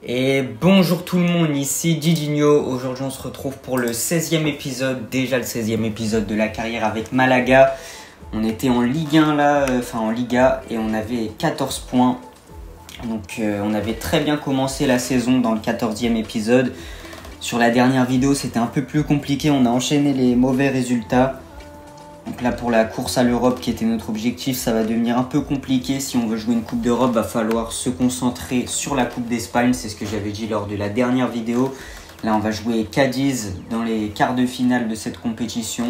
Et bonjour tout le monde, ici Didinho. Aujourd'hui on se retrouve pour le 16e épisode, déjà le 16e épisode de la carrière avec Malaga. On était en Ligue 1 là, en Liga, et on avait 14 points. Donc on avait très bien commencé la saison dans le 14e épisode. Sur la dernière vidéo c'était un peu plus compliqué, on a enchaîné les mauvais résultats. Donc là pour la course à l'Europe qui était notre objectif, ça va devenir un peu compliqué. Si on veut jouer une Coupe d'Europe, va falloir se concentrer sur la Coupe d'Espagne. C'est ce que j'avais dit lors de la dernière vidéo. Là on va jouer Cadiz dans les quarts de finale de cette compétition.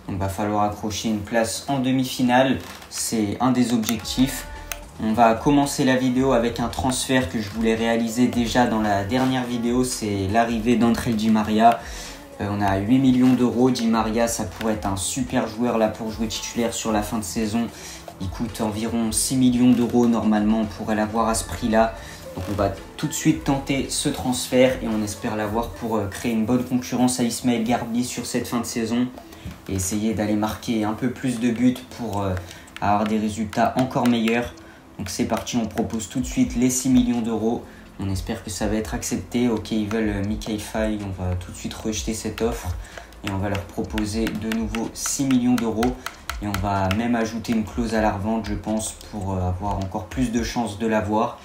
Donc va falloir accrocher une place en demi-finale. C'est un des objectifs. On va commencer la vidéo avec un transfert que je voulais réaliser déjà dans la dernière vidéo. C'est l'arrivée d'André Di Maria. On a 8 millions d'euros. Di Maria, ça pourrait être un super joueur là pour jouer titulaire sur la fin de saison. Il coûte environ 6 millions d'euros normalement. On pourrait l'avoir à ce prix-là. Donc on va tout de suite tenter ce transfert et on espère l'avoir pour créer une bonne concurrence à Ismaël Garbi sur cette fin de saison et essayer d'aller marquer un peu plus de buts pour avoir des résultats encore meilleurs. Donc c'est parti, on propose tout de suite les 6 millions d'euros. On espère que ça va être accepté. Ok, ils veulent Mikay Faye. On va tout de suite rejeter cette offre. Et on va leur proposer de nouveau 6 millions d'euros. Et on va même ajouter une clause à la revente, je pense, pour avoir encore plus de chances de l'avoir.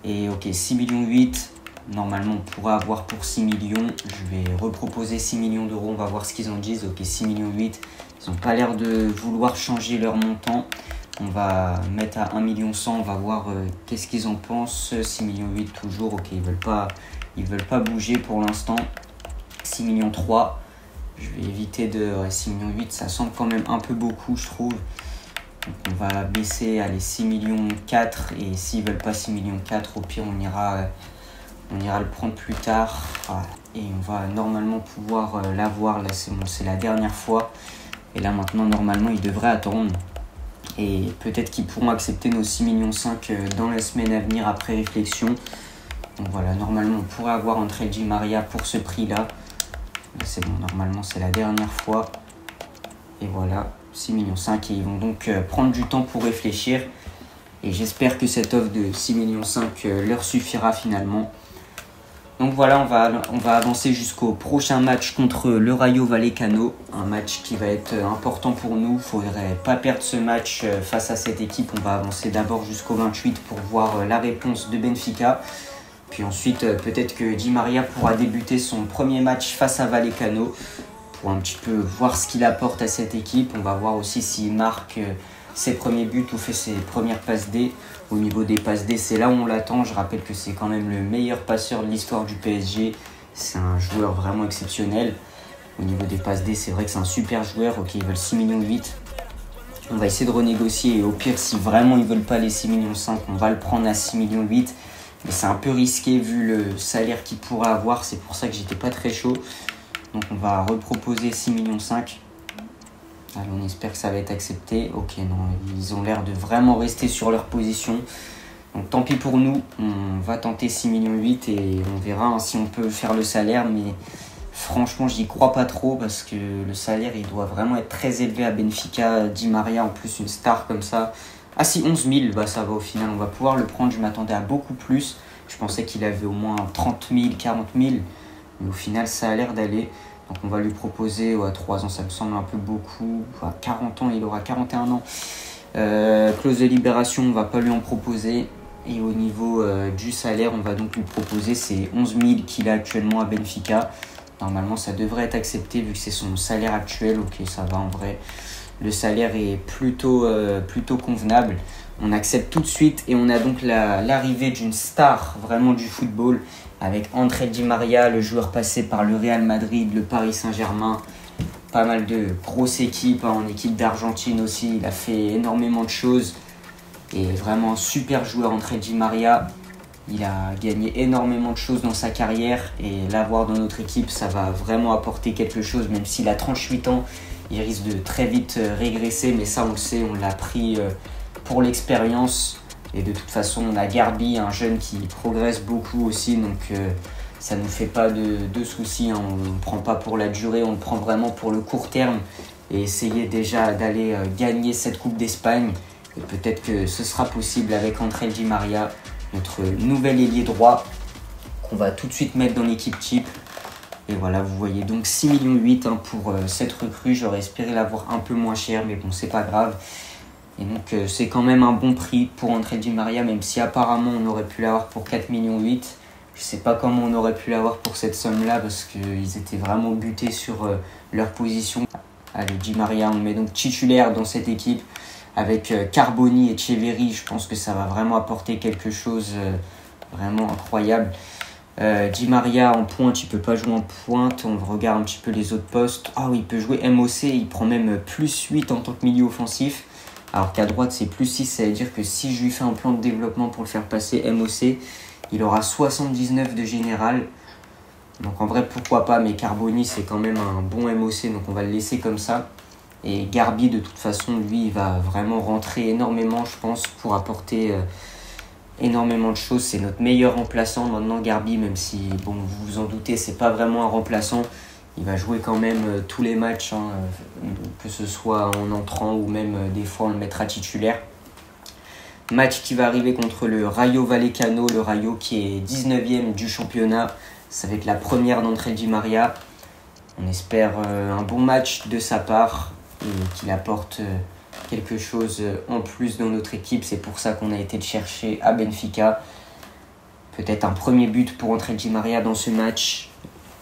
Et ok, 6 millions 8. Normalement, on pourra avoir pour 6 millions. Je vais reproposer 6 millions d'euros. On va voir ce qu'ils en disent. Ok, 6 millions 8. Ils n'ont pas l'air de vouloir changer leur montant. On va mettre à 1 million 100, on va voir qu'est-ce qu'ils en pensent. 6 millions 8 toujours, ok, ils veulent pas bouger pour l'instant. 6 millions 3, je vais éviter de... 6 millions 8, ça semble quand même un peu beaucoup, je trouve. Donc on va baisser à les 6 millions 4, et s'ils veulent pas 6 millions 4, au pire on ira le prendre plus tard. Voilà. Et on va normalement pouvoir l'avoir, là c'est la dernière fois. Et là maintenant, normalement, ils devraient attendre. Et peut-être qu'ils pourront accepter nos 6 millions 5 dans la semaine à venir après réflexion. Donc voilà, normalement on pourrait avoir André Di Maria pour ce prix-là. C'est bon, normalement c'est la dernière fois. Et voilà, 6 millions 5 et ils vont donc prendre du temps pour réfléchir. Et j'espère que cette offre de 6 millions 5 leur suffira finalement. Donc voilà, on va avancer jusqu'au prochain match contre le Rayo Vallecano. Un match qui va être important pour nous. Il ne faudrait pas perdre ce match face à cette équipe. On va avancer d'abord jusqu'au 28 pour voir la réponse de Benfica. Puis ensuite, peut-être que Di Maria pourra débuter son premier match face à Vallecano pour un petit peu voir ce qu'il apporte à cette équipe. On va voir aussi s'il marque ses premiers buts ou fait ses premières passes D. Au niveau des passes D, c'est là où on l'attend. Je rappelle que c'est quand même le meilleur passeur de l'histoire du PSG. C'est un joueur vraiment exceptionnel. Au niveau des passes D, c'est vrai que c'est un super joueur. Ok, ils veulent 6 millions 8. On va essayer de renégocier. Et au pire, si vraiment ils veulent pas les 6 millions 5, on va le prendre à 6 millions 8. Mais c'est un peu risqué vu le salaire qu'il pourrait avoir. C'est pour ça que j'étais pas très chaud. Donc on va reproposer 6 millions 5. Allez, on espère que ça va être accepté. Ok, non, ils ont l'air de vraiment rester sur leur position. Donc tant pis pour nous, on va tenter 6 millions 8 et on verra si on peut faire le salaire. Mais franchement, j'y crois pas trop parce que le salaire, il doit vraiment être très élevé à Benfica. Di Maria, en plus, une star comme ça. Ah si, 11 000, bah ça va au final, on va pouvoir le prendre. Je m'attendais à beaucoup plus. Je pensais qu'il avait au moins 30 000, 40 000. Mais au final, ça a l'air d'aller. Donc on va lui proposer à 3 ans, ça me semble un peu beaucoup. À 40 ans, il aura 41 ans. Clause de libération, on ne va pas lui en proposer. Et au niveau du salaire, on va donc lui proposer ces 11 000 qu'il a actuellement à Benfica. Normalement, ça devrait être accepté vu que c'est son salaire actuel. Ok, ça va en vrai. Le salaire est plutôt convenable. On accepte tout de suite et on a donc l'arrivée d'une star vraiment du football avec André Di Maria, le joueur passé par le Real Madrid, le Paris Saint-Germain, pas mal de grosses équipes, en équipe d'Argentine aussi, il a fait énormément de choses et vraiment un super joueur André Di Maria. Il a gagné énormément de choses dans sa carrière et l'avoir dans notre équipe, ça va vraiment apporter quelque chose, même s'il a 38 ans, il risque de très vite régresser, mais ça on le sait, on l'a pris pour l'expérience. Et de toute façon, on a Garbi, un jeune qui progresse beaucoup aussi, donc ça ne nous fait pas de soucis. Hein. On ne prend pas pour la durée, on le prend vraiment pour le court terme. Et essayer déjà d'aller gagner cette Coupe d'Espagne. Et peut-être que ce sera possible avec André Di Maria, notre nouvel ailier droit. qu'on va tout de suite mettre dans l'équipe type. Et voilà, vous voyez donc 6,8 millions pour cette recrue. J'aurais espéré l'avoir un peu moins cher, mais bon, c'est pas grave. Et donc c'est quand même un bon prix pour André Di Maria, même si apparemment on aurait pu l'avoir pour 4,8 millions. Je sais pas comment on aurait pu l'avoir pour cette somme-là, parce qu'ils étaient vraiment butés sur leur position. Allez, Di Maria, on le met donc titulaire dans cette équipe. Avec Carboni et Cheveri, je pense que ça va vraiment apporter quelque chose vraiment incroyable. Di Maria en pointe, il peut pas jouer en pointe. On regarde un petit peu les autres postes. Ah oui, il peut jouer MOC, il prend même plus 8 en tant que milieu offensif. Alors qu'à droite, c'est plus 6, ça veut dire que si je lui fais un plan de développement pour le faire passer MOC, il aura 79 de général. Donc en vrai, pourquoi pas, mais Carboni, c'est quand même un bon MOC, donc on va le laisser comme ça. Et Garbi, de toute façon, lui, il va vraiment rentrer énormément, je pense, pour apporter énormément de choses. C'est notre meilleur remplaçant maintenant, Garbi, même si, bon, vous vous en doutez, c'est pas vraiment un remplaçant. Il va jouer quand même tous les matchs, hein, que ce soit en entrant ou même des fois on le mettra titulaire. Match qui va arriver contre le Rayo Vallecano, le Rayo qui est 19e du championnat. Ça va être la première d'André Di Maria. On espère un bon match de sa part et qu'il apporte quelque chose en plus dans notre équipe. C'est pour ça qu'on a été le chercher à Benfica. Peut-être un premier but pour André Di Maria dans ce match.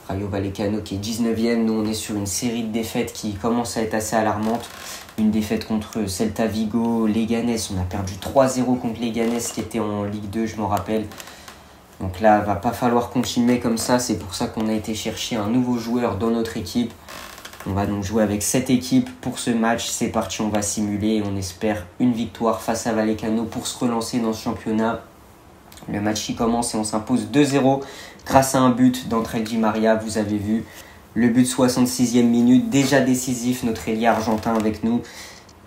Rayo Vallecano qui est 19e. Nous, on est sur une série de défaites qui commence à être assez alarmante. Une défaite contre Celta Vigo, Leganés. On a perdu 3-0 contre Leganés qui était en Ligue 2, je m'en rappelle. Donc là, il va pas falloir continuer comme ça. C'est pour ça qu'on a été chercher un nouveau joueur dans notre équipe. On va donc jouer avec cette équipe pour ce match. C'est parti, on va simuler. On espère une victoire face à Vallecano pour se relancer dans ce championnat. Le match qui commence et on s'impose 2-0 grâce à un but d'André Di Maria. Vous avez vu le but 66e minute, déjà décisif, notre ailier argentin avec nous.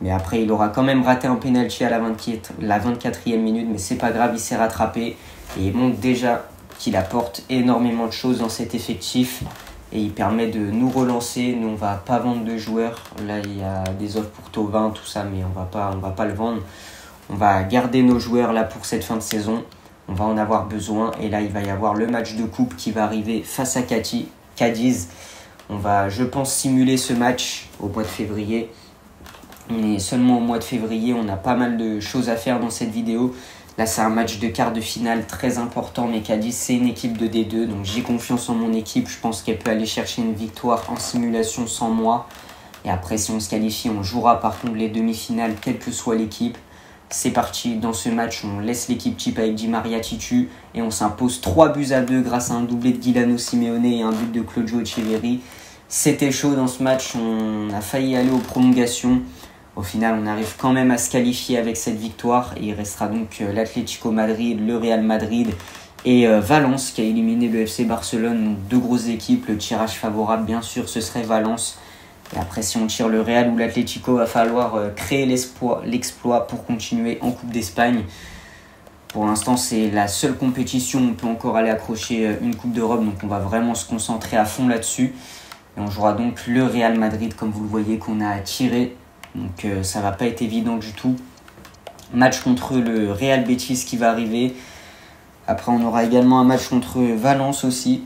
Mais après, il aura quand même raté un penalty à la 24e minute. Mais c'est pas grave, il s'est rattrapé. Et il montre déjà qu'il apporte énormément de choses dans cet effectif. Et il permet de nous relancer. Nous, on va pas vendre de joueurs. Là, il y a des offres pour Thauvin, tout ça, mais on va pas le vendre. On va garder nos joueurs là pour cette fin de saison. On va en avoir besoin. Et là, il va y avoir le match de coupe qui va arriver face à Cadiz. On va, je pense, simuler ce match au mois de février. On est seulement au mois de février. On a pas mal de choses à faire dans cette vidéo. Là, c'est un match de quart de finale très important. Mais Cadiz, c'est une équipe de D2. Donc, j'ai confiance en mon équipe. Je pense qu'elle peut aller chercher une victoire en simulation sans moi. Et après, si on se qualifie, on jouera par contre les demi-finales, quelle que soit l'équipe. C'est parti. Dans ce match, on laisse l'équipe type avec Di Maria titu. Et on s'impose 3-2 grâce à un doublé de Guilherme Simeone et un but de Claudio Echeverri. C'était chaud dans ce match. On a failli aller aux prolongations. Au final, on arrive quand même à se qualifier avec cette victoire. Et il restera donc l'Atlético Madrid, le Real Madrid et Valence qui a éliminé le FC Barcelone. Donc deux grosses équipes. Le tirage favorable, bien sûr, ce serait Valence. Et après, si on tire le Real ou l'Atlético, il va falloir créer l'exploit pour continuer en Coupe d'Espagne. Pour l'instant, c'est la seule compétition où on peut encore aller accrocher une Coupe d'Europe. Donc on va vraiment se concentrer à fond là-dessus. Et on jouera donc le Real Madrid, comme vous le voyez, qu'on a tiré. Donc ça va pas être évident du tout. Match contre le Real Betis qui va arriver. Après, on aura également un match contre Valence aussi.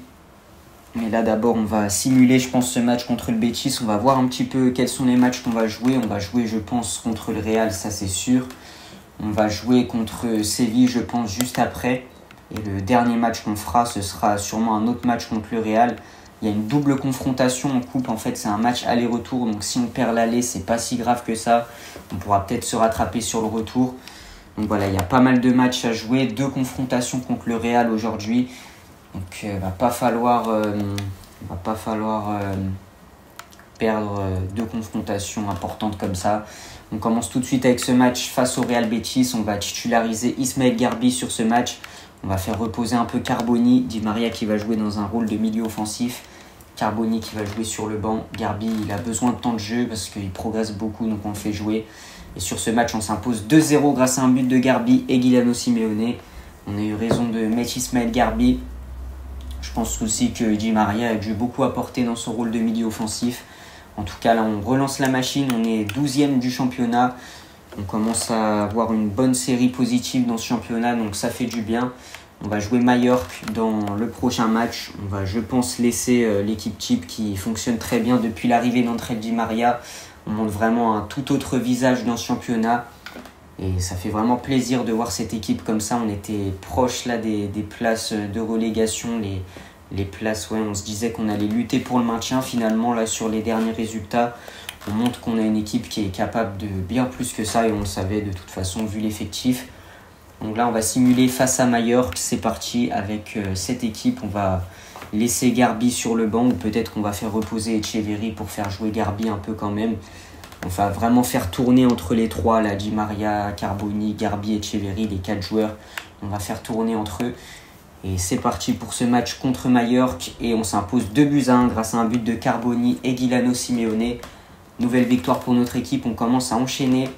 Mais là, d'abord, on va simuler, je pense, ce match contre le Betis. On va voir un petit peu quels sont les matchs qu'on va jouer. On va jouer, je pense, contre le Real, ça c'est sûr. On va jouer contre Séville, je pense, juste après. Et le dernier match qu'on fera, ce sera sûrement un autre match contre le Real. Il y a une double confrontation en coupe. En fait, c'est un match aller-retour. Donc, si on perd l'aller, c'est pas si grave que ça. On pourra peut-être se rattraper sur le retour. Donc voilà, il y a pas mal de matchs à jouer. 2 confrontations contre le Real aujourd'hui. Donc, il va pas falloir perdre 2 confrontations importantes comme ça. On commence tout de suite avec ce match face au Real Betis. On va titulariser Ismaël Garbi sur ce match. On va faire reposer un peu Carboni. Di Maria qui va jouer dans un rôle de milieu offensif. Carboni qui va jouer sur le banc. Garbi, il a besoin de temps de jeu parce qu'il progresse beaucoup, donc on le fait jouer. Et sur ce match, on s'impose 2-0 grâce à un but de Garbi et Guilherme Simeone. On a eu raison de mettre Ismaël Garbi. Je pense aussi que Di Maria a dû beaucoup apporter dans son rôle de milieu offensif. En tout cas, là, on relance la machine. On est 12e du championnat. On commence à avoir une bonne série positive dans ce championnat, donc ça fait du bien. On va jouer Majorque dans le prochain match. On va, je pense, laisser l'équipe type qui fonctionne très bien depuis l'arrivée d'André Di Maria. On montre vraiment un tout autre visage dans ce championnat. Et ça fait vraiment plaisir de voir cette équipe comme ça. On était proche là des places de relégation. Les places, ouais, on se disait qu'on allait lutter pour le maintien. Finalement, là, sur les derniers résultats, on montre qu'on a une équipe qui est capable de bien plus que ça. Et on le savait de toute façon, vu l'effectif. Donc là, on va simuler face à Majorque. C'est parti avec cette équipe. On va laisser Garbi sur le banc ou peut-être qu'on va faire reposer Etcheverry pour faire jouer Garbi un peu quand même. On va vraiment faire tourner entre les trois, là, Di Maria, Carboni, Garbi et Etcheverry, les 4 joueurs. On va faire tourner entre eux. Et c'est parti pour ce match contre Majorque. Et on s'impose 2-1 grâce à un but de Carboni et Guilano Simeone. Nouvelle victoire pour notre équipe. On commence à enchaîner.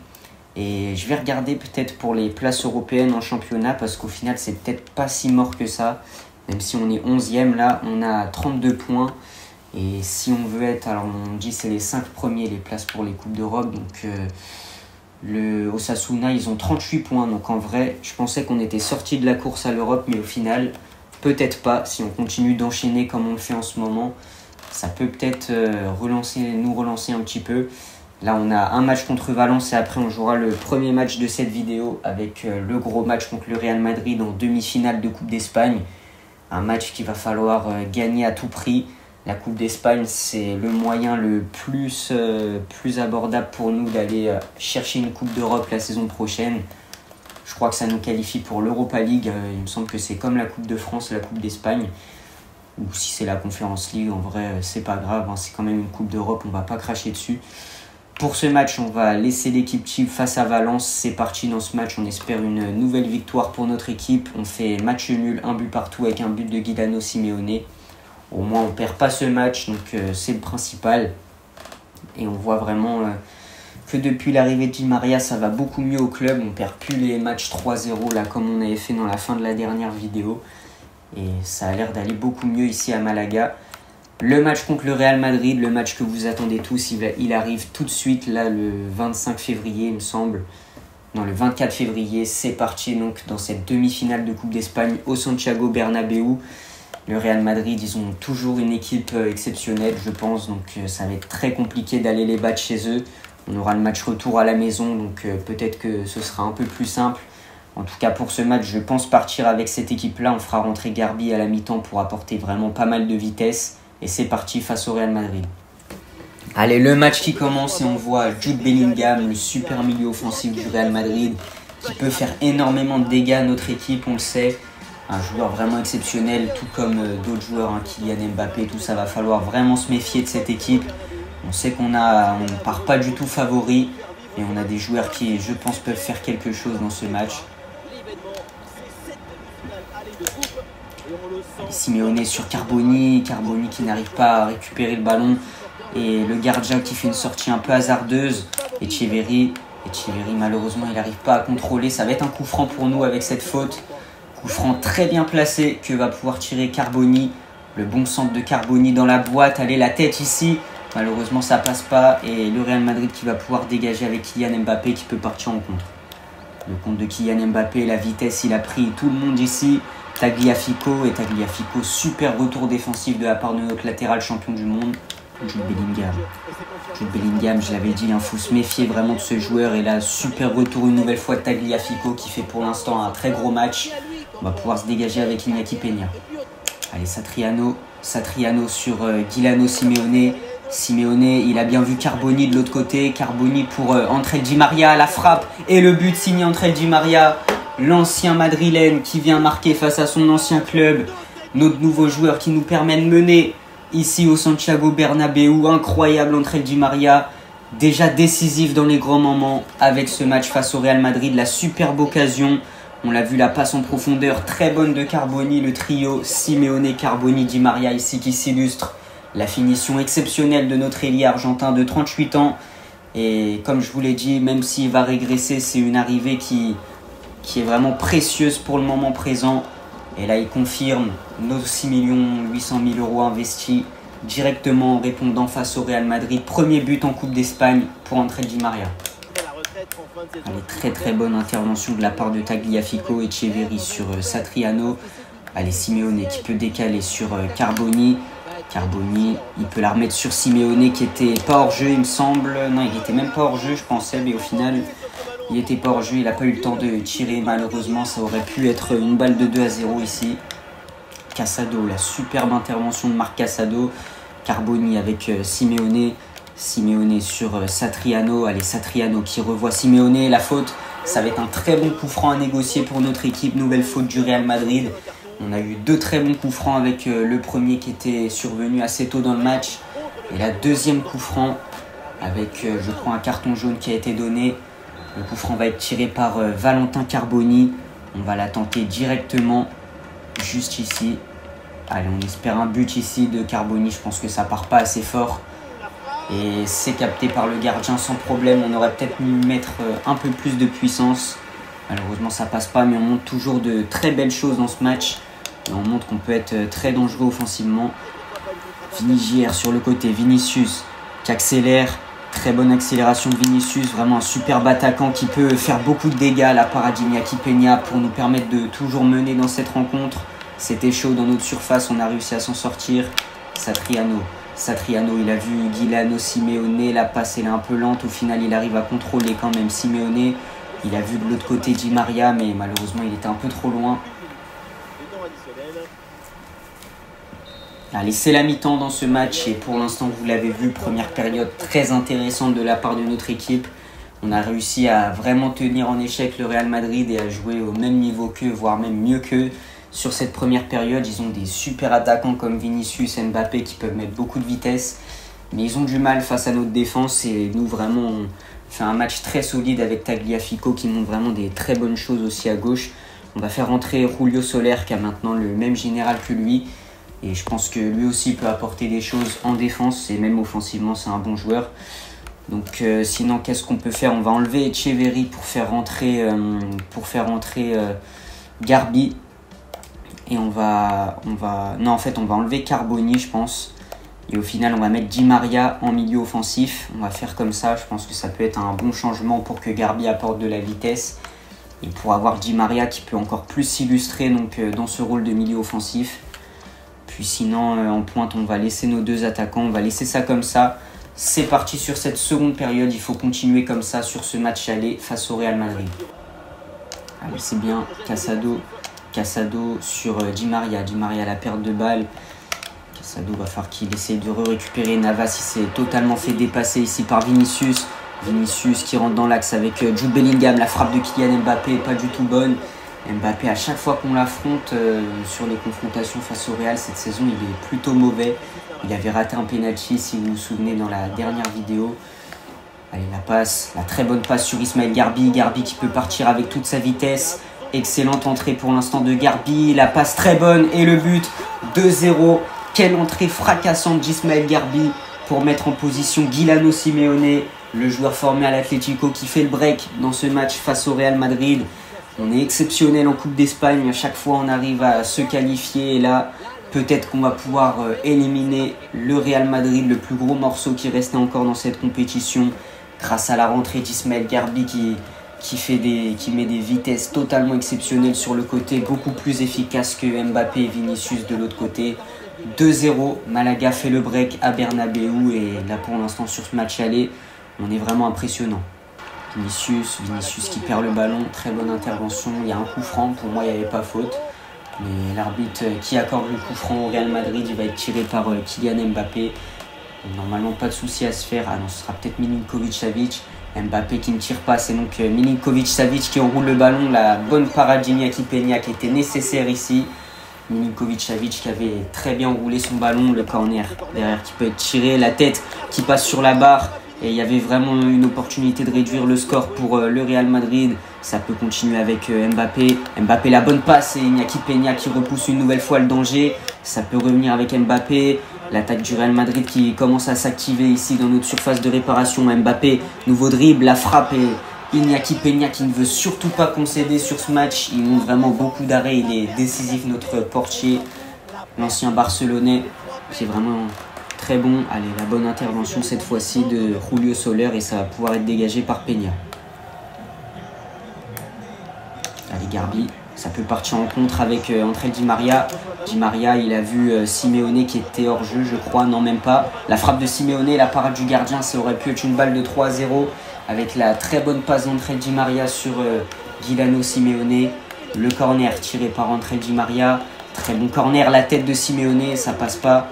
Et je vais regarder peut-être pour les places européennes en championnat parce qu'au final, c'est peut-être pas si mort que ça. Même si on est 11e, là, on a 32 points. Et si on veut être, alors on dit c'est les 5 premiers, les places pour les Coupes d'Europe. Donc le Osasuna, ils ont 38 points. Donc en vrai, je pensais qu'on était sorti de la course à l'Europe. Mais au final, peut-être pas. Si on continue d'enchaîner comme on le fait en ce moment, ça peut peut-être nous relancer un petit peu. Là, on a un match contre Valence et après, on jouera le premier match de cette vidéo avec le gros match contre le Real Madrid en demi-finale de Coupe d'Espagne. Un match qu'il va falloir gagner à tout prix. La Coupe d'Espagne, c'est le moyen le plus abordable pour nous d'aller chercher une Coupe d'Europe la saison prochaine. Je crois que ça nous qualifie pour l'Europa League. Il me semble que c'est comme la Coupe de France, la Coupe d'Espagne. Ou si c'est la Conference League, en vrai, c'est pas grave. C'est quand même une Coupe d'Europe, on va pas cracher dessus. Pour ce match, on va laisser l'équipe type face à Valence. C'est parti dans ce match. On espère une nouvelle victoire pour notre équipe. On fait match nul, un but partout avec un but de Guilano Simeone. Au moins, on ne perd pas ce match, donc c'est le principal. Et on voit vraiment que depuis l'arrivée de Di Maria, ça va beaucoup mieux au club. On ne perd plus les matchs 3-0 là, comme on avait fait dans la fin de la dernière vidéo. Et ça a l'air d'aller beaucoup mieux ici à Malaga. Le match contre le Real Madrid, le match que vous attendez tous, il arrive tout de suite, là, le 25 février, il me semble. Non, le 24 février, c'est parti donc dans cette demi-finale de Coupe d'Espagne au Santiago Bernabéu. Le Real Madrid, ils ont toujours une équipe exceptionnelle, je pense. Donc ça va être très compliqué d'aller les battre chez eux. On aura le match retour à la maison, donc peut-être que ce sera un peu plus simple. En tout cas, pour ce match, je pense partir avec cette équipe-là. On fera rentrer Garbi à la mi-temps pour apporter vraiment pas mal de vitesse. Et c'est parti face au Real Madrid. Allez, le match qui commence et on voit Jude Bellingham, le super milieu offensif du Real Madrid, qui peut faire énormément de dégâts à notre équipe, on le sait. Un joueur vraiment exceptionnel, tout comme d'autres joueurs, Kylian Mbappé, tout ça. Va falloir vraiment se méfier de cette équipe. On sait qu'on ne part pas du tout favori. Et on a des joueurs qui, je pense, peuvent faire quelque chose dans ce match. Simeone sur Carboni qui n'arrive pas à récupérer le ballon. Et le gardien qui fait une sortie un peu hasardeuse. Etcheverry, malheureusement, il n'arrive pas à contrôler. Ça va être un coup franc pour nous avec cette faute. Coup franc très bien placé que va pouvoir tirer Carboni. Le bon centre de Carboni dans la boîte. Allez, la tête ici. Malheureusement, ça passe pas. Et le Real Madrid qui va pouvoir dégager avec Kylian Mbappé qui peut partir en contre. Le contre de Kylian Mbappé, la vitesse, il a pris tout le monde ici. Tagliafico, super retour défensif de la part de notre latéral champion du monde, Jude Bellingham. Jude Bellingham, je l'avais dit, il faut se méfier vraiment de ce joueur. Et là, super retour une nouvelle fois de Tagliafico qui fait pour l'instant un très gros match. On va pouvoir se dégager avec Iñaki Peña. Allez, Satriano sur Guilano Simeone. Simeone, il a bien vu Carboni de l'autre côté. Carboni pour André Di Maria à la frappe. Et le but signé André Di Maria. L'ancien madrilène qui vient marquer face à son ancien club. Notre nouveau joueur qui nous permet de mener ici au Santiago Bernabéu. Incroyable André Di Maria. Déjà décisif dans les grands moments avec ce match face au Real Madrid. La superbe occasion. On l'a vu, la passe en profondeur très bonne de Carboni. Le trio Simeone, Carboni, Di Maria ici qui s'illustre. La finition exceptionnelle de notre ailier argentin de 38 ans. Et comme je vous l'ai dit, même s'il va régresser, c'est une arrivée qui est vraiment précieuse pour le moment présent. Et là, il confirme nos 6 800 000 € investis directement en répondant face au Real Madrid. Premier but en Coupe d'Espagne pour André Di Maria. Allez, très bonne intervention de la part de Tagliafico et Echeverri sur Satriano. Allez, Simeone qui peut décaler sur Carboni. Carboni, il peut la remettre sur Simeone qui était pas hors jeu, il me semble. Non, il était même pas hors jeu, je pensais, mais au final, il était pas hors jeu. Il n'a pas eu le temps de tirer, malheureusement. Ça aurait pu être une balle de 2-0 ici. Casado, la superbe intervention de Marc Casado. Carboni avec Simeone. Simeone sur Satriano. Allez, Satriano qui revoit Simeone. La faute, ça va être un très bon coup franc à négocier pour notre équipe. Nouvelle faute du Real Madrid. On a eu 2 très bons coups francs avec le premier qui était survenu assez tôt dans le match. Et la deuxième coup franc avec, je crois, un carton jaune qui a été donné. Le coup franc va être tiré par Valentin Carboni. On va la tenter directement, juste ici. Allez, on espère un but ici de Carboni. Je pense que ça part pas assez fort. Et c'est capté par le gardien sans problème. On aurait peut-être pu mettre un peu plus de puissance. Malheureusement, ça passe pas, mais on montre toujours de très belles choses dans ce match. Et on montre qu'on peut être très dangereux offensivement. Vinigière sur le côté, Vinicius qui accélère. Très bonne accélération de Vinicius, vraiment un superbe attaquant qui peut faire beaucoup de dégâts à la part d'Iñaki Peña pour nous permettre de toujours mener dans cette rencontre. C'était chaud dans notre surface, on a réussi à s'en sortir. Satriano, il a vu Giuliano Simeone, la passe elle est un peu lente, au final il arrive à contrôler quand même Simeone. Il a vu de l'autre côté Di Maria, mais malheureusement il était un peu trop loin. Allez, c'est la mi-temps dans ce match et pour l'instant, vous l'avez vu, première période très intéressante de la part de notre équipe. On a réussi à vraiment tenir en échec le Real Madrid et à jouer au même niveau qu'eux, voire même mieux qu'eux. Sur cette première période, ils ont des super attaquants comme Vinicius et Mbappé qui peuvent mettre beaucoup de vitesse. Mais ils ont du mal face à notre défense et nous, vraiment, on fait un match très solide avec Tagliafico qui montre vraiment des très bonnes choses aussi à gauche. On va faire rentrer Julio Soler qui a maintenant le même général que lui. Et je pense que lui aussi peut apporter des choses en défense et même offensivement, c'est un bon joueur. Donc sinon, qu'est-ce qu'on peut faire? On va enlever Echeverri pour faire rentrer Garbi. Et on va enlever Carboni, je pense. Et au final, on va mettre Di Maria en milieu offensif. On va faire comme ça. Je pense que ça peut être un bon changement pour que Garbi apporte de la vitesse. Et pour avoir Di Maria qui peut encore plus s'illustrer dans ce rôle de milieu offensif. Puis sinon, en pointe, on va laisser nos 2 attaquants. On va laisser ça comme ça. C'est parti sur cette seconde période. Il faut continuer comme ça sur ce match aller face au Real Madrid. Allez, c'est bien. Casado sur Di Maria. Di Maria, la perte de balle. Casado va falloir qu'il essaye de récupérer. Navas, il s'est totalement fait dépasser ici par Vinicius. Vinicius qui rentre dans l'axe avec Jude Bellingham. La frappe de Kylian Mbappé, pas du tout bonne. Mbappé, à chaque fois qu'on l'affronte sur les confrontations face au Real, cette saison, il est plutôt mauvais. Il avait raté un penalty, si vous vous souvenez, dans la dernière vidéo. Allez, la très bonne passe sur Ismaël Garbi. Garbi qui peut partir avec toute sa vitesse. Excellente entrée pour l'instant de Garbi. La passe très bonne et le but 2-0. Quelle entrée fracassante d'Ismaël Garbi pour mettre en position Giuliano Simeone, le joueur formé à l'Atlético qui fait le break dans ce match face au Real Madrid. On est exceptionnel en Coupe d'Espagne, à chaque fois on arrive à se qualifier et là peut-être qu'on va pouvoir éliminer le Real Madrid, le plus gros morceau qui restait encore dans cette compétition grâce à la rentrée d'Ismaël Garbi qui met des vitesses totalement exceptionnelles sur le côté, beaucoup plus efficaces que Mbappé et Vinicius de l'autre côté. 2-0, Malaga fait le break à Bernabeu et là pour l'instant sur ce match aller, on est vraiment impressionnant. Vinicius qui perd le ballon, très bonne intervention, il y a un coup franc, pour moi il n'y avait pas faute. Mais l'arbitre qui accorde le coup franc au Real Madrid, il va être tiré par Kylian Mbappé. Normalement pas de souci à se faire, ah non ce sera peut-être Milinkovic-Savic. Mbappé qui ne tire pas, c'est donc Milinkovic-Savic qui enroule le ballon, la bonne parade d'Iñaki Peña qui était nécessaire ici. Milinkovic-Savic qui avait très bien roulé son ballon, le corner derrière qui peut être tiré, la tête qui passe sur la barre. Et il y avait vraiment une opportunité de réduire le score pour le Real Madrid. Ça peut continuer avec Mbappé. Mbappé, la bonne passe et Iñaki Peña qui repousse une nouvelle fois le danger. Ça peut revenir avec Mbappé. L'attaque du Real Madrid qui commence à s'activer ici dans notre surface de réparation. Mbappé, nouveau dribble, la frappe et Iñaki Peña qui ne veut surtout pas concéder sur ce match. Il montre vraiment beaucoup d'arrêts. Il est décisif, notre portier, l'ancien Barcelonais. C'est vraiment très bon. Allez, la bonne intervention cette fois-ci de Julio Soler et ça va pouvoir être dégagé par Peña. Garbi. Ça peut partir en contre avec André Di Maria. Di Maria, il a vu Simeone qui était hors jeu, je crois, non même pas. La frappe de Simeone, la parade du gardien, ça aurait pu être une balle de 3-0 avec la très bonne passe d'André Di Maria sur Giuliano Simeone. Le corner tiré par André Di Maria. Très bon corner, la tête de Simeone, ça passe pas.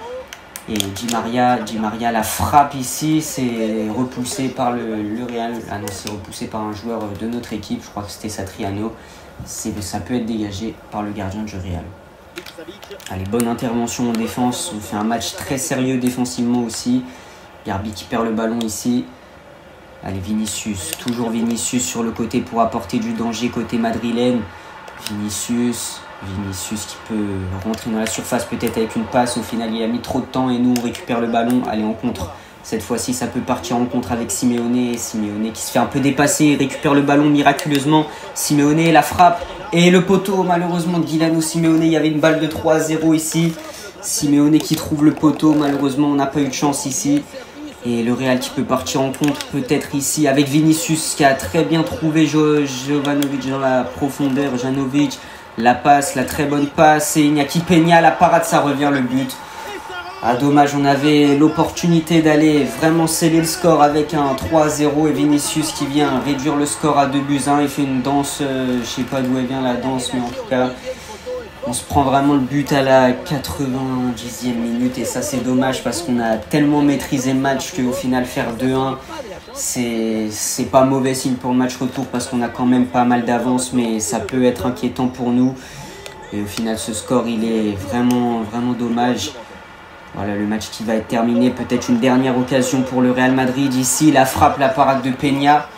Et Di Maria, la frappe ici, c'est repoussé par le Real. Ah non, c'est repoussé par un joueur de notre équipe, je crois que c'était Satriano. Ça peut être dégagé par le gardien du Real. Allez, bonne intervention en défense. On fait un match très sérieux défensivement aussi. Garbi qui perd le ballon ici. Allez, Vinicius. Toujours Vinicius sur le côté pour apporter du danger côté madrilène. Vinicius qui peut rentrer dans la surface peut-être avec une passe. Au final, il a mis trop de temps et nous, on récupère le ballon. Allez, en contre. Cette fois-ci, ça peut partir en contre avec Simeone. Simeone qui se fait un peu dépasser, récupère le ballon miraculeusement. Simeone, la frappe et le poteau. Malheureusement, de Giuliano Simeone, il y avait une balle de 3-0 ici. Simeone qui trouve le poteau. Malheureusement, on n'a pas eu de chance ici. Et le Real qui peut partir en contre peut-être ici avec Vinicius qui a très bien trouvé Jovanovic dans la profondeur. Janovic, la passe, la très bonne passe. Et Iñaki Peña, la parade, ça revient le but. Ah dommage, on avait l'opportunité d'aller vraiment sceller le score avec un 3-0 et Vinicius qui vient réduire le score à 2-1. Il fait une danse, je sais pas d'où elle vient la danse, mais en tout cas, on se prend vraiment le but à la 90e minute et ça c'est dommage parce qu'on a tellement maîtrisé le match qu'au final faire 2-1, c'est pas mauvais signe pour le match retour parce qu'on a quand même pas mal d'avance, mais ça peut être inquiétant pour nous. Et au final, ce score, il est vraiment dommage. Voilà le match qui va être terminé. Peut-être une dernière occasion pour le Real Madrid. Ici, la frappe, la parade de Peña.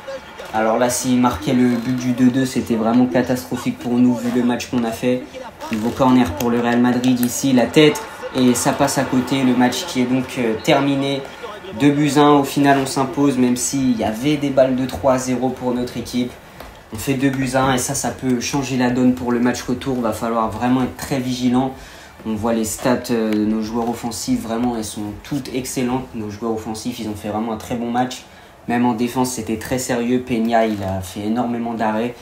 Alors là, s'il marquait le but du 2-2, c'était vraiment catastrophique pour nous vu le match qu'on a fait. Nouveau corner pour le Real Madrid ici, la tête. Et ça passe à côté. Le match qui est donc terminé. 2-1. Au final, on s'impose même s'il y avait des balles de 3-0 pour notre équipe. On fait 2-1 et ça peut changer la donne pour le match retour. Il va falloir vraiment être très vigilant. On voit les stats de nos joueurs offensifs, vraiment, elles sont toutes excellentes. Nos joueurs offensifs, ils ont fait vraiment un très bon match. Même en défense, c'était très sérieux. Peña, il a fait énormément d'arrêts.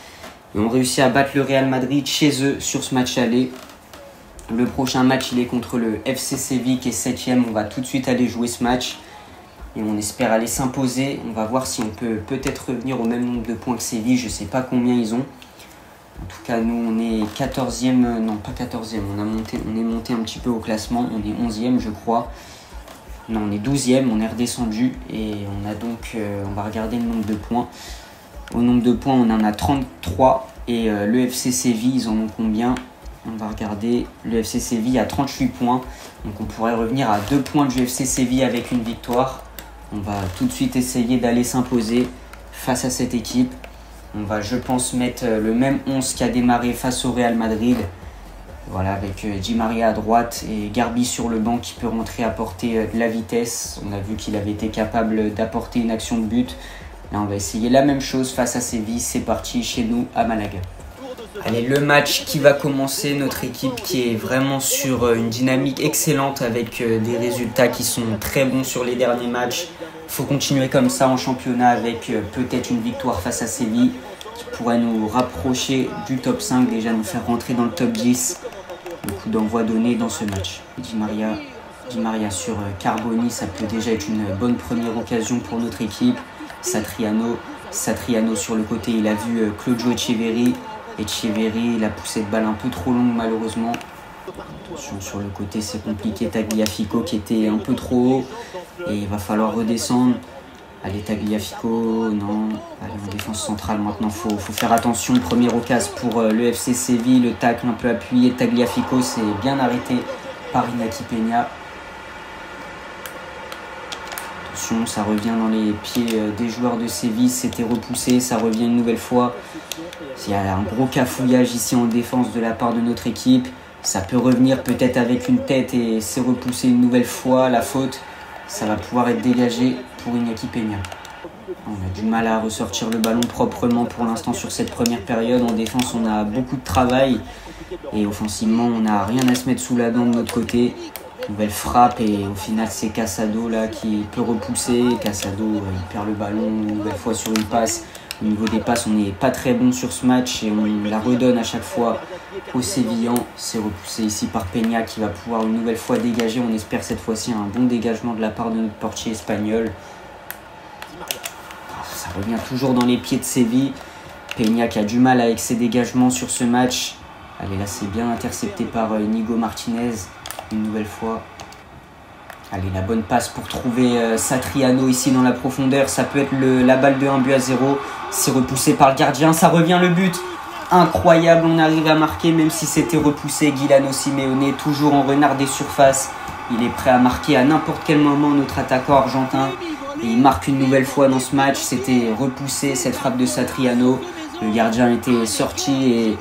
Et on réussit à battre le Real Madrid chez eux sur ce match aller. Le prochain match, il est contre le FC Séville qui est 7ème. On va tout de suite aller jouer ce match. Et on espère aller s'imposer. On va voir si on peut peut-être revenir au même nombre de points que Séville. Je ne sais pas combien ils ont. En tout cas, nous, on est 14e, non pas 14e, on est monté un petit peu au classement, on est 11e, je crois. Non, on est 12e, on est redescendu et on a donc, on va regarder le nombre de points. Au nombre de points, on en a 33 et le FC Séville, ils en ont combien? On va regarder, le FC Séville a 38 points, donc on pourrait revenir à 2 points du FC Séville avec une victoire. On va tout de suite essayer d'aller s'imposer face à cette équipe. On va, je pense, mettre le même 11 qui a démarré face au Real Madrid. Voilà, avec Di Maria à droite et Garbi sur le banc qui peut rentrer apporter de la vitesse. On a vu qu'il avait été capable d'apporter une action de but. Là, on va essayer la même chose face à Séville. C'est parti chez nous à Malaga. Allez, le match qui va commencer. Notre équipe qui est vraiment sur une dynamique excellente avec des résultats qui sont très bons sur les derniers matchs. Il faut continuer comme ça en championnat avec peut-être une victoire face à Séville qui pourrait nous rapprocher du top 5, déjà nous faire rentrer dans le top 10. Le coup d'envoi donné dans ce match. Di Maria sur Carboni, ça peut déjà être une bonne première occasion pour notre équipe. Satriano sur le côté, il a vu Claudio Echeverri. Echeverri, il a poussé de balle un peu trop longue malheureusement. Attention sur le côté, c'est compliqué. Tagliafico qui était un peu trop haut. Et il va falloir redescendre. Allez, Tagliafico, non. Allez, en défense centrale maintenant, faut faire attention. Première occasion pour le FC Séville. Le tacle un peu appuyé. Tagliafico, c'est bien arrêté par Iñaki Peña. Attention, ça revient dans les pieds des joueurs de Séville. C'était repoussé, ça revient une nouvelle fois. Il y a un gros cafouillage ici en défense de la part de notre équipe. Ça peut revenir peut-être avec une tête et c'est repoussé une nouvelle fois. La faute, ça va pouvoir être dégagé pour Iñaki Peña. On a du mal à ressortir le ballon proprement pour l'instant sur cette première période. En défense, on a beaucoup de travail. Et offensivement, on n'a rien à se mettre sous la dent de notre côté. Nouvelle frappe et au final, c'est Casado là qui peut repousser. Casado, il perd le ballon une nouvelle fois sur une passe. Au niveau des passes, on n'est pas très bon sur ce match et on la redonne à chaque fois aux Sévillans. C'est repoussé ici par Peña qui va pouvoir une nouvelle fois dégager. On espère cette fois-ci un bon dégagement de la part de notre portier espagnol. Ça revient toujours dans les pieds de Séville. Peña qui a du mal avec ses dégagements sur ce match. Allez, là c'est bien intercepté par Inigo Martinez une nouvelle fois. Allez, la bonne passe pour trouver Satriano ici dans la profondeur. Ça peut être la balle de 1-0. C'est repoussé par le gardien. Ça revient le but. Incroyable, on arrive à marquer même si c'était repoussé. Guillermo Simeone, toujours en renard des surfaces. Il est prêt à marquer à n'importe quel moment, notre attaquant argentin. Et il marque une nouvelle fois dans ce match. C'était repoussé, cette frappe de Satriano. Le gardien était sorti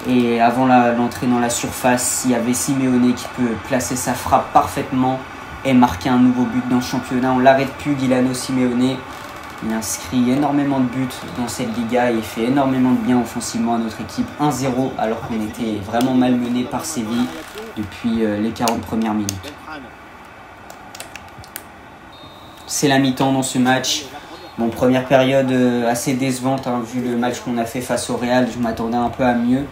et avant l'entrée dans la surface, il y avait Simeone qui peut placer sa frappe parfaitement et marquer un nouveau but dans le championnat. On ne l'arrête plus, Guillermo Simeone. Il inscrit énormément de buts dans cette Liga et il fait énormément de bien offensivement à notre équipe. 1-0 alors qu'on était vraiment malmené par Séville depuis les 40 premières minutes. C'est la mi-temps dans ce match. Bon, première période assez décevante, hein, vu le match qu'on a fait face au Real. Je m'attendais un peu à mieux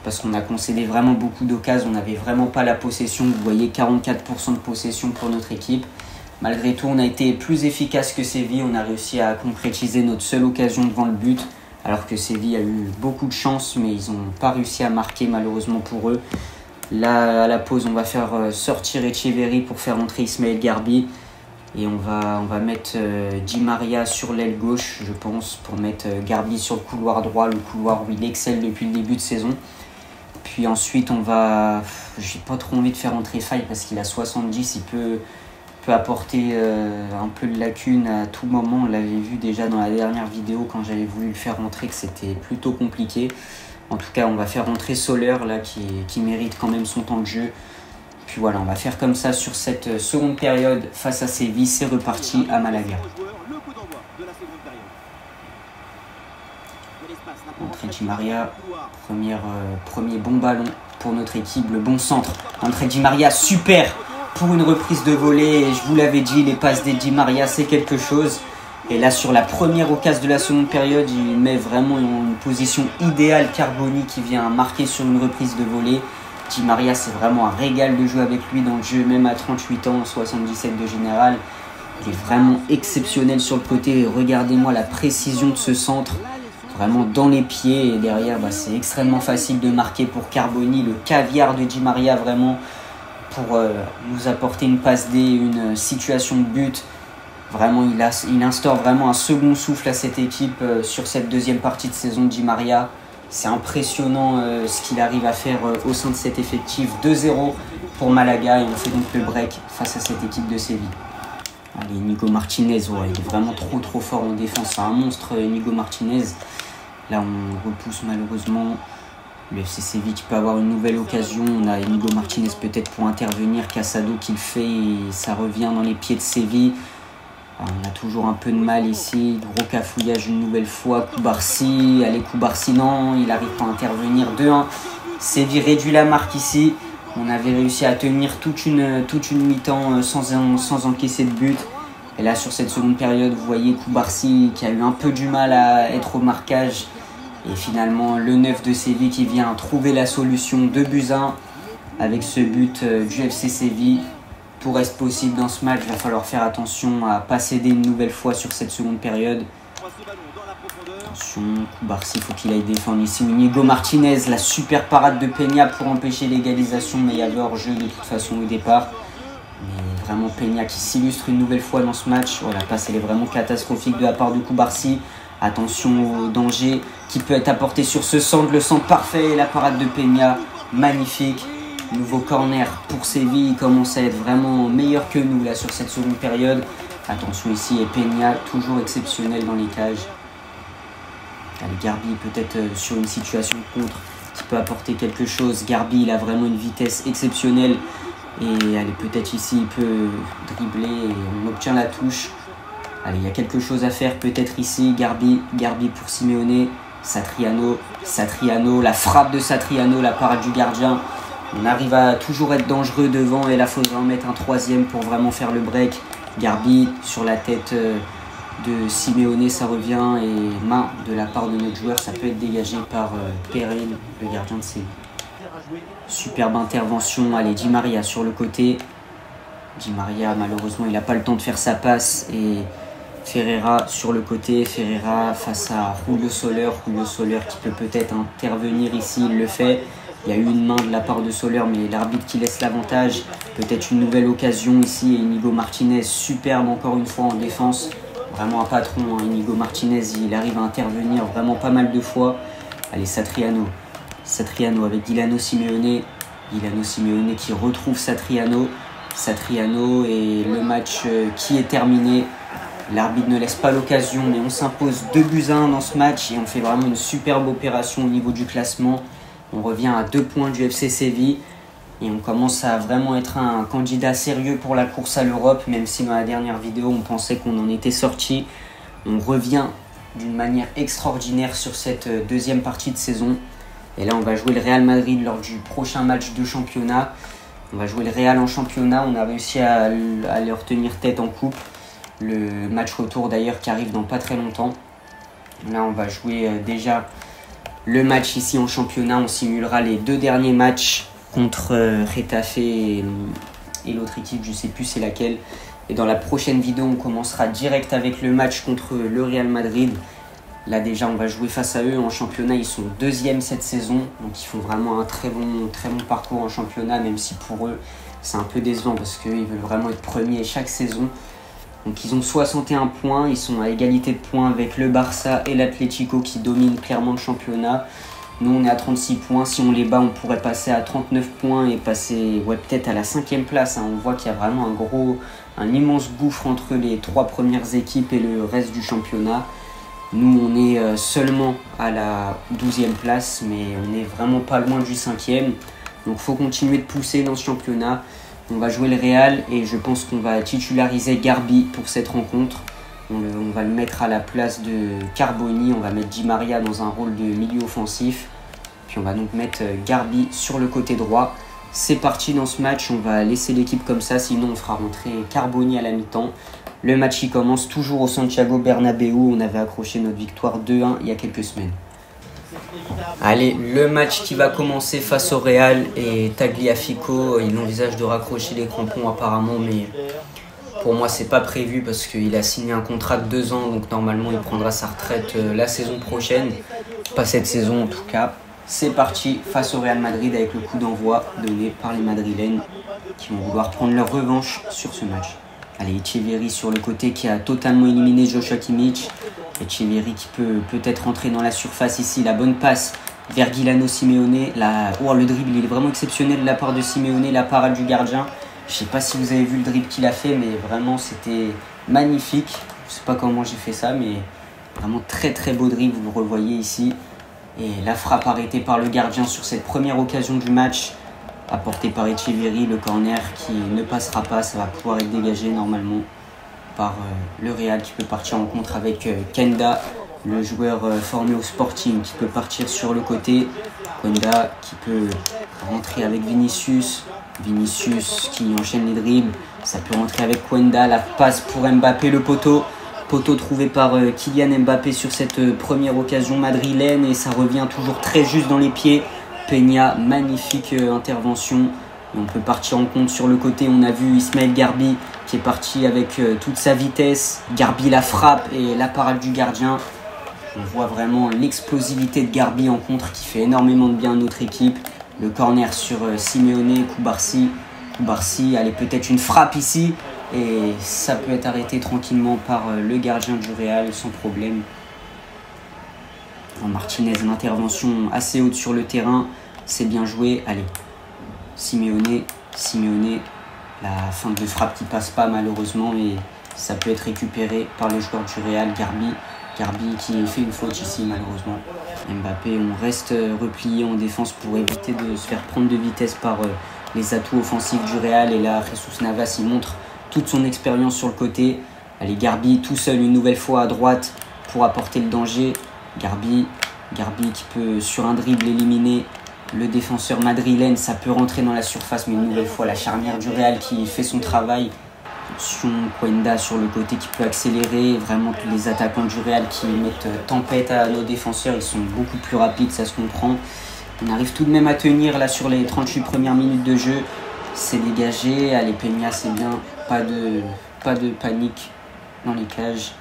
parce qu'on a concédé vraiment beaucoup d'occasions. On n'avait vraiment pas la possession. Vous voyez, 44% de possession pour notre équipe. Malgré tout, on a été plus efficace que Séville. On a réussi à concrétiser notre seule occasion devant le but. Alors que Séville a eu beaucoup de chance, mais ils n'ont pas réussi à marquer malheureusement pour eux. Là, à la pause, on va faire sortir Echeverri pour faire entrer Ismaël Garbi. Et on va mettre Di Maria sur l'aile gauche, je pense, pour mettre Garbi sur le couloir droit, le couloir où il excelle depuis le début de saison. Puis ensuite, j'ai pas trop envie de faire entrer Faye parce qu'il a 70, il peut apporter un peu de lacune à tout moment. On l'avait vu déjà dans la dernière vidéo quand j'avais voulu le faire rentrer que c'était plutôt compliqué. En tout cas, on va faire rentrer Soler là, qui mérite quand même son temps de jeu. Puis voilà, on va faire comme ça sur cette seconde période face à Séville. C'est reparti à Malaga. Entrée Di Maria, premier bon ballon pour notre équipe, le bon centre. Entrée Di Maria, super pour une reprise de volée. Et je vous l'avais dit, les passes des Di Maria, c'est quelque chose. Et là, sur la première occasion de la seconde période, il met vraiment une position idéale. Carboni qui vient marquer sur une reprise de volée. Di Maria, c'est vraiment un régal de jouer avec lui dans le jeu, même à 38 ans, 77 de général. Il est vraiment exceptionnel sur le côté. Regardez-moi la précision de ce centre, vraiment dans les pieds. Et derrière, c'est extrêmement facile de marquer pour Carboni, le caviar de Di Maria, vraiment, pour nous apporter une passe D, une situation de but. Vraiment, il instaure vraiment un second souffle à cette équipe sur cette deuxième partie de saison de Di Maria. C'est impressionnant ce qu'il arrive à faire au sein de cet effectif. 2-0 pour Malaga et on fait donc le break face à cette équipe de Séville. Allez, Inigo Martinez, ouais, il est vraiment trop fort en défense. C'est un monstre, Inigo Martinez. Là, on repousse malheureusement. Le FC Séville qui peut avoir une nouvelle occasion. On a Inigo Martinez peut-être pour intervenir. Casado qui le fait et ça revient dans les pieds de Séville. On a toujours un peu de mal ici, gros cafouillage une nouvelle fois, Koubarsi, allez Koubarsi, non, il arrive pas à intervenir, 2-1, Séville réduit la marque ici, on avait réussi à tenir toute une mi-temps sans encaisser de but, et là sur cette seconde période, vous voyez Koubarsi qui a eu un peu du mal à être au marquage, et finalement le 9 de Séville qui vient trouver la solution, 2-1, avec ce but du FC Séville. Tout reste possible dans ce match, il va falloir faire attention à ne pas céder une nouvelle fois sur cette seconde période. Attention, Koubarsi, il faut qu'il aille défendre ici. Inigo Martinez, la super parade de Peña pour empêcher l'égalisation, mais il y avait hors-jeu de toute façon au départ. Mais vraiment Peña qui s'illustre une nouvelle fois dans ce match. Oh, la passe elle est vraiment catastrophique de la part de Koubarsi. Attention au danger qui peut être apporté sur ce centre, le centre parfait et la parade de Peña, magnifique. Nouveau corner pour Séville, il commence à être vraiment meilleur que nous là sur cette seconde période. Attention ici, et Peña toujours exceptionnel dans les cages. Allez, Garbi peut-être sur une situation de contre qui peut apporter quelque chose. Garbi il a vraiment une vitesse exceptionnelle. Et allez, peut-être ici il peut dribbler et on obtient la touche. Allez, il y a quelque chose à faire peut-être ici. Garbi pour Simeone. Satriano, la frappe de Satriano, la parade du gardien. On arrive à toujours être dangereux devant et là il faudra en mettre un troisième pour vraiment faire le break. Garbi sur la tête de Simeone, ça revient et main de la part de notre joueur, ça peut être dégagé par Pereira, le gardien de Séville. Superbe intervention, allez, Di Maria sur le côté. Di Maria, malheureusement, il n'a pas le temps de faire sa passe et Ferreira sur le côté. Ferreira face à Julio Soler qui peut peut-être intervenir ici, il le fait. Il y a eu une main de la part de Soler, mais l'arbitre qui laisse l'avantage. Peut-être une nouvelle occasion ici. Et Inigo Martinez, superbe encore une fois en défense. Vraiment un patron, hein. Inigo Martinez, il arrive à intervenir vraiment pas mal de fois. Allez, Satriano. Satriano avec Dilano Simeone. Dilano Simeone qui retrouve Satriano. Satriano et le match qui est terminé. L'arbitre ne laisse pas l'occasion, mais on s'impose 2-1 dans ce match. Et on fait vraiment une superbe opération au niveau du classement. On revient à 2 points du FC Séville. Et on commence à vraiment être un candidat sérieux pour la course à l'Europe, même si dans la dernière vidéo, on pensait qu'on en était sorti. On revient d'une manière extraordinaire sur cette deuxième partie de saison. Et là, on va jouer le Real Madrid lors du prochain match de championnat. On va jouer le Real en championnat. On a réussi à leur tenir tête en coupe. Le match retour d'ailleurs qui arrive dans pas très longtemps. Là, on va jouer déjà le match ici en championnat. On simulera les 2 derniers matchs contre Getafe et l'autre équipe, je sais plus c'est laquelle. Et dans la prochaine vidéo, on commencera direct avec le match contre le Real Madrid. Là déjà, on va jouer face à eux en championnat. Ils sont 2e cette saison, donc ils font vraiment un très bon parcours en championnat, même si pour eux, c'est un peu décevant parce qu'ils veulent vraiment être premiers chaque saison. Donc ils ont 61 points, ils sont à égalité de points avec le Barça et l'Atlético qui dominent clairement le championnat. Nous, on est à 36 points. Si on les bat, on pourrait passer à 39 points et passer peut-être à la 5e place. On voit qu'il y a vraiment un immense gouffre entre les 3 premières équipes et le reste du championnat. Nous, on est seulement à la 12e place, mais on n'est vraiment pas loin du 5e. Donc, il faut continuer de pousser dans ce championnat. On va jouer le Real et je pense qu'on va titulariser Garbi pour cette rencontre. On va le mettre à la place de Carboni, on va mettre Di Maria dans un rôle de milieu offensif. Puis on va donc mettre Garbi sur le côté droit. C'est parti dans ce match, on va laisser l'équipe comme ça, sinon on fera rentrer Carboni à la mi-temps. Le match il commence toujours au Santiago Bernabéu, on avait accroché notre victoire 2-1 il y a quelques semaines. Allez, le match qui va commencer face au Real et Tagliafico, il envisage de raccrocher les crampons apparemment, mais pour moi, c'est pas prévu parce qu'il a signé un contrat de 2 ans, donc normalement, il prendra sa retraite la saison prochaine. Pas cette saison en tout cas. C'est parti face au Real Madrid avec le coup d'envoi donné par les Madrilènes qui vont vouloir prendre leur revanche sur ce match. Allez, Etcheverry sur le côté qui a totalement éliminé Joshua Kimmich. Etcheverry qui peut peut-être entrer dans la surface ici. La bonne passe vers Dilano Simeone. Le dribble, il est vraiment exceptionnel de la part de Simeone, la parade du gardien. Je ne sais pas si vous avez vu le dribble qu'il a fait, mais vraiment c'était magnifique. Je ne sais pas comment j'ai fait ça, mais vraiment très très beau dribble, vous le revoyez ici. Et la frappe arrêtée par le gardien sur cette première occasion du match, apportée par Etcheverry, le corner qui ne passera pas, ça va pouvoir être dégagé normalement par le Real qui peut partir en contre avec Kenda, le joueur formé au Sporting qui peut partir sur le côté. Kenda qui peut rentrer avec Vinicius qui enchaîne les dribbles, ça peut rentrer avec Kwenda, la passe pour Mbappé, le poteau trouvé par Kylian Mbappé sur cette première occasion madrilène et ça revient toujours très juste dans les pieds. Peña, magnifique intervention. Et on peut partir en compte sur le côté, on a vu Ismaël Garbi qui est parti avec toute sa vitesse. Garbi la frappe et la parade du gardien. On voit vraiment l'explosivité de Garbi en contre qui fait énormément de bien à notre équipe. Le corner sur Simeone, Cubarsí, allez peut-être une frappe ici et ça peut être arrêté tranquillement par le gardien du Real sans problème. Martinez, une intervention assez haute sur le terrain, c'est bien joué. Allez, Simeone, la fin de frappe qui passe pas malheureusement et ça peut être récupéré par le joueur du Real, Garbi qui fait une faute ici malheureusement. Mbappé, on reste replié en défense pour éviter de se faire prendre de vitesse par les atouts offensifs du Real. Et là, Jesus Navas, il montre toute son expérience sur le côté. Allez, Garbi tout seul une nouvelle fois à droite pour apporter le danger. Garbi qui peut sur un dribble éliminer le défenseur madrilène. Ça peut rentrer dans la surface, mais une nouvelle fois la charnière du Real qui fait son travail. Attention, Kwenda sur le côté qui peut accélérer. Vraiment, tous les attaquants du Real qui mettent tempête à nos défenseurs, ils sont beaucoup plus rapides, ça se comprend. On arrive tout de même à tenir là sur les 38 premières minutes de jeu. C'est dégagé. Allez, Peña, c'est bien. Pas de panique dans les cages.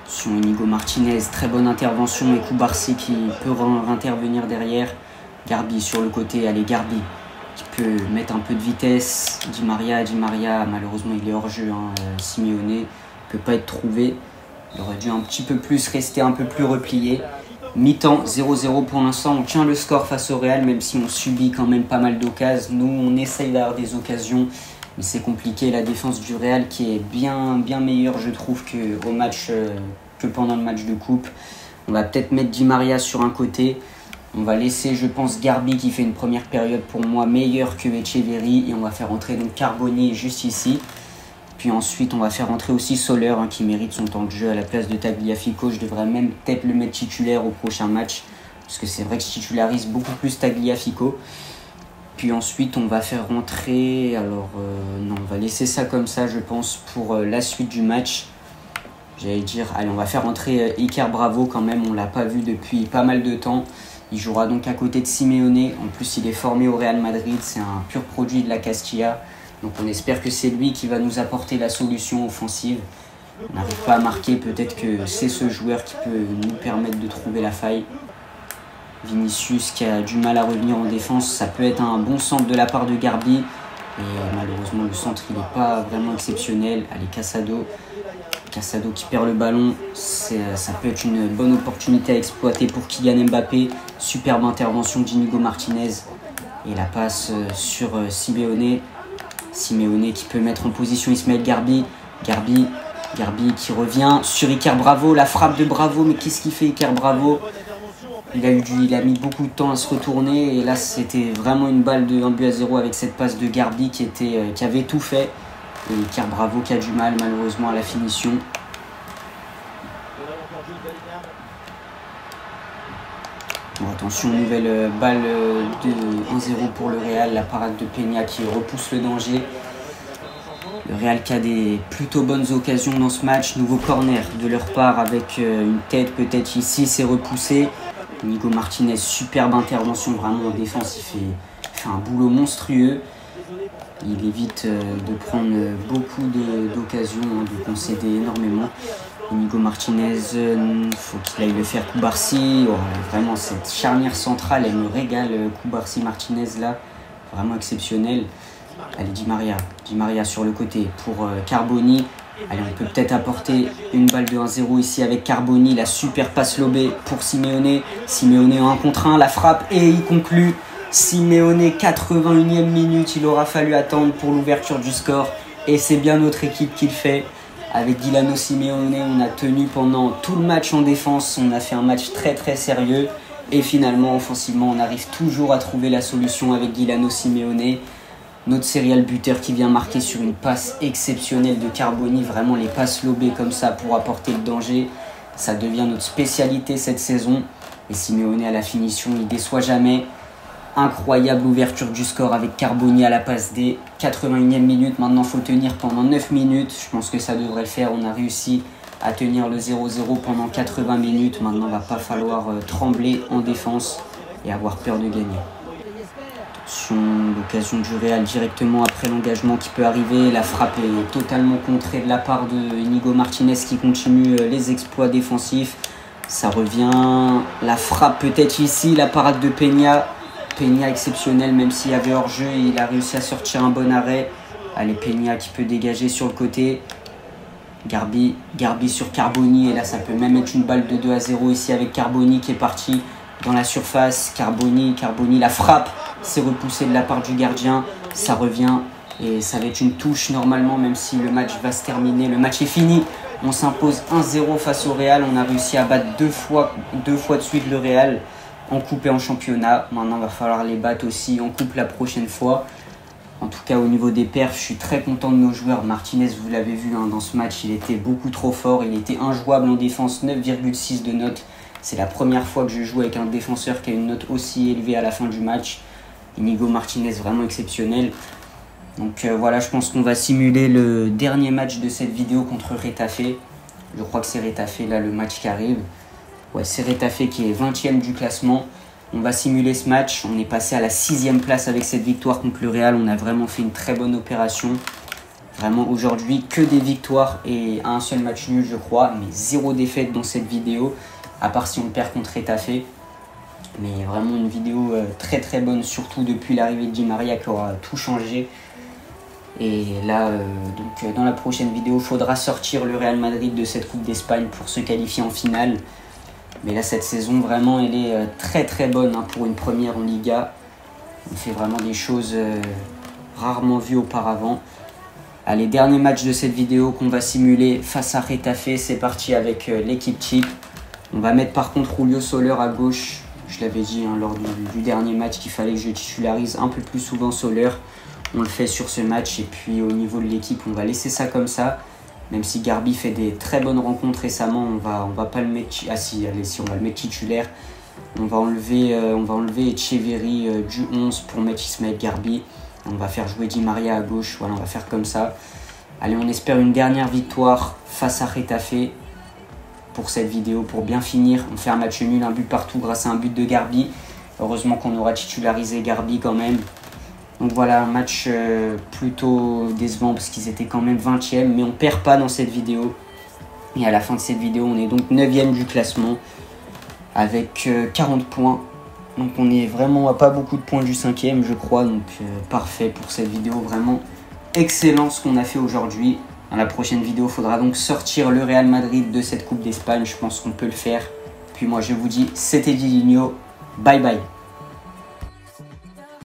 Sur Inigo Martinez, très bonne intervention. Et Cubarsí qui peut intervenir derrière. Garbi sur le côté. Allez, Garbi qui peut mettre un peu de vitesse. Di Maria, malheureusement il est hors jeu. Simeone ne peut pas être trouvé. Il aurait dû un petit peu plus rester un peu plus replié. Mi-temps 0-0 pour l'instant. On tient le score face au Real, même si on subit quand même pas mal d'occasions. Nous, on essaye d'avoir des occasions, mais c'est compliqué. La défense du Real qui est bien meilleure, je trouve, que pendant le match de coupe. On va peut-être mettre Di Maria sur un côté. On va laisser, je pense, Garbi qui fait une première période pour moi meilleure que Echeverri. Et on va faire entrer donc Carboni juste ici. Puis ensuite, on va faire entrer aussi Soler qui mérite son temps de jeu à la place de Tagliafico. Je devrais même peut-être le mettre titulaire au prochain match. Parce que c'est vrai que je titularise beaucoup plus Tagliafico. Puis ensuite, on va faire rentrer... Alors, non, on va laisser ça comme ça, je pense, pour la suite du match. J'allais dire, allez, on va faire rentrer Iker Bravo quand même. On ne l'a pas vu depuis pas mal de temps. Il jouera donc à côté de Simeone. En plus, il est formé au Real Madrid. C'est un pur produit de la Castilla. Donc on espère que c'est lui qui va nous apporter la solution offensive. On n'arrive pas à marquer. Peut-être que c'est ce joueur qui peut nous permettre de trouver la faille. Vinicius qui a du mal à revenir en défense. Ça peut être un bon centre de la part de Garbi. Et malheureusement, le centre, il n'est pas vraiment exceptionnel. Allez, Casado. Casado qui perd le ballon, ça peut être une bonne opportunité à exploiter pour Kylian Mbappé. Superbe intervention d'Inigo Martinez. Et la passe sur Simeone. Simeone qui peut mettre en position Ismaël Garbi. Garbi qui revient sur Iker Bravo. La frappe de Bravo, mais qu'est-ce qu'il fait Iker Bravo? Il a mis beaucoup de temps à se retourner. Et là, c'était vraiment une balle de 1-0 avec cette passe de Garbi qui avait tout fait. Et Iker Bravo qui a du mal malheureusement à la finition. Bon, attention, nouvelle balle de 1-0 pour le Real. La parade de Peña qui repousse le danger. Le Real qui a des plutôt bonnes occasions dans ce match. Nouveau corner de leur part avec une tête peut-être ici. C'est repoussé. Inigo Martinez, superbe intervention vraiment en défense. Il fait un boulot monstrueux. Il évite de prendre beaucoup d'occasions, de concéder énormément. Inigo Martinez, faut qu'il aille le faire Cubarsí. Oh, vraiment, cette charnière centrale, elle me régale. Cubarsí-Martinez là, vraiment exceptionnel. Allez, Di Maria sur le côté pour Carboni. Allez, on peut peut-être apporter une balle de 1-0 ici avec Carboni. La super passe lobée pour Simeone. Simeone en 1 contre 1, la frappe et il conclut. Simeone, 81e minute, il aura fallu attendre pour l'ouverture du score. Et c'est bien notre équipe qui le fait. Avec Dilano Simeone, on a tenu pendant tout le match en défense. On a fait un match très sérieux. Et finalement, offensivement, on arrive toujours à trouver la solution avec Dilano Simeone. Notre serial buteur qui vient marquer sur une passe exceptionnelle de Carboni. Vraiment, les passes lobées comme ça pour apporter le danger. Ça devient notre spécialité cette saison. Et Simeone à la finition, il déçoit jamais. Incroyable ouverture du score avec Carboni à la passe des 81e minute. Maintenant, il faut tenir pendant 9 minutes. Je pense que ça devrait le faire. On a réussi à tenir le 0-0 pendant 80 minutes. Maintenant, il ne va pas falloir trembler en défense et avoir peur de gagner. Attention, l'occasion du Real directement après l'engagement qui peut arriver. La frappe est totalement contrée de la part de Inigo Martinez qui continue les exploits défensifs. Ça revient. La frappe peut-être ici. La parade de Peña. Peña exceptionnel, même s'il y avait hors-jeu, il a réussi à sortir un bon arrêt. Allez, Peña qui peut dégager sur le côté. Garbi sur Carboni. Et là, ça peut même être une balle de 2-0 ici avec Carboni qui est parti dans la surface. Carboni, la frappe. C'est repoussé de la part du gardien. Ça revient et ça va être une touche normalement, même si le match va se terminer. Le match est fini. On s'impose 1-0 face au Real. On a réussi à battre deux fois de suite le Real. En coupe et en championnat. Maintenant, il va falloir les battre aussi en coupe la prochaine fois. En tout cas, au niveau des perfs, je suis très content de nos joueurs. Martinez, vous l'avez vu dans ce match, il était beaucoup trop fort. Il était injouable en défense, 9,6 de note. C'est la première fois que je joue avec un défenseur qui a une note aussi élevée à la fin du match. Inigo Martinez, vraiment exceptionnel. Donc voilà, je pense qu'on va simuler le dernier match de cette vidéo contre Retafe. Je crois que c'est Retafe là le match qui arrive. Ouais, c'est Retafe qui est 20e du classement. On va simuler ce match. On est passé à la 6e place avec cette victoire contre le Real. On a vraiment fait une très bonne opération. Vraiment aujourd'hui que des victoires et un seul match nul je crois. Mais 0 défaite dans cette vidéo. À part si on perd contre Retafe. Mais vraiment une vidéo très très bonne. Surtout depuis l'arrivée de Di Maria qui aura tout changé. Et là, donc, dans la prochaine vidéo, il faudra sortir le Real Madrid de cette Coupe d'Espagne pour se qualifier en finale. Mais là, cette saison, vraiment, elle est très très bonne hein, pour une première en Liga. On fait vraiment des choses rarement vues auparavant. Allez, dernier match de cette vidéo qu'on va simuler face à Retafe. C'est parti avec l'équipe type. On va mettre par contre Julio Soler à gauche. Je l'avais dit hein, lors du dernier match qu'il fallait que je titularise un peu plus souvent Soler. On le fait sur ce match et puis au niveau de l'équipe, on va laisser ça comme ça. Même si Garbi fait des très bonnes rencontres récemment, on va pas le mettre... Ah si, allez, si on va le mettre titulaire. On va enlever Etcheverry du 11 pour mettre Ismaël Garbi. On va faire jouer Di Maria à gauche. Voilà, on va faire comme ça. Allez, on espère une dernière victoire face à Retafe pour cette vidéo, pour bien finir. On fait un match nul, un but partout grâce à un but de Garbi. Heureusement qu'on aura titularisé Garbi quand même. Donc voilà, un match plutôt décevant parce qu'ils étaient quand même 20e, mais on perd pas dans cette vidéo. Et à la fin de cette vidéo, on est donc 9e du classement avec 40 points. Donc on est vraiment à pas beaucoup de points du 5e, je crois. Donc parfait pour cette vidéo, vraiment excellent ce qu'on a fait aujourd'hui. Dans la prochaine vidéo, il faudra donc sortir le Real Madrid de cette Coupe d'Espagne. Je pense qu'on peut le faire. Puis moi, je vous dis, c'était Didinho. Bye bye.